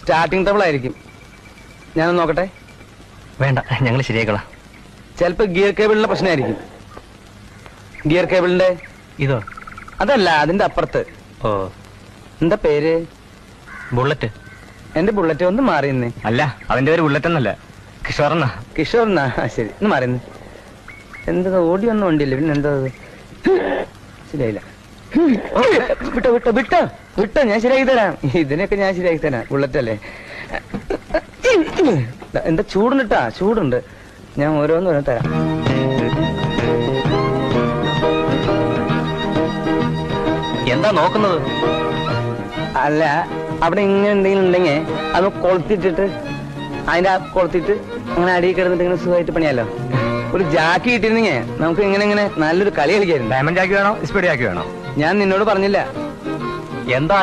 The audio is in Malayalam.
സ്റ്റാർട്ടിങ് ട്രബിൾ ആയിരിക്കും. ഞാനൊന്ന് നോക്കട്ടെ. വേണ്ട, ഞങ്ങൾ ശരിയാക്കളാം. ചിലപ്പോ ഗിയർ കേബിളിന്റെ പ്രശ്നമായിരിക്കും. ഗിയർ കേബിളിന്റെ ഇതോ? അതല്ല, അതിന്റെ അപ്പുറത്ത്. ഓ, എന്താ പേര്? ബുള്ളറ്റ്. എന്റെ ബുള്ളറ്റ് ഒന്ന് മാറിയെന്നേ. അല്ല, അതിന്റെ പേര് ബുള്ളറ്റ് എന്നല്ല, കിഷോർ എന്നാ. കിഷോർ എന്നാ? ശരി, ഒന്ന് മാറിയെന്ന്. എന്താ ഓടി വന്ന വണ്ടിയല്ലേ, പിന്നെ എന്താ ശരിയായില്ല. വിട്ടോ വിട്ടോ വിട്ടോ വിട്ടോ, ഞാൻ ശരിയാക്കി തരാം. ഇതിനൊക്കെ ഞാൻ ശരിയാക്കി തരാം. ബുള്ളറ്റ് അല്ലേ? എന്താ ചൂടുണ്ടിട്ടാ? ചൂടുണ്ട്. ഞാൻ ഓരോന്ന് തരാം. എന്താ നോക്കുന്നത്? അല്ല, അവിടെ ഇങ്ങനെ എന്തെങ്കിലും ഉണ്ടെങ്കിൽ അത് കൊളുത്തിട്ടിട്ട് അതിന്റെ കൊളുത്തിട്ട് അങ്ങനെ അടിയിൽ കിടന്നിട്ട് ഇങ്ങനെ സുഖമായിട്ട് പണിയാലോ. ഒരു ജാക്കി കിട്ടിയിരുന്നെങ്കിൽ നമുക്ക് ഇങ്ങനെ ഇങ്ങനെ നല്ലൊരു കളി കളിക്കായിരുന്നു. ഡയമണ്ട് ജാക്കി വേണോ, സ്പീഡ് ജാക്കി വേണോ? ഞാൻ നിന്നോട് പറഞ്ഞില്ല. എന്താ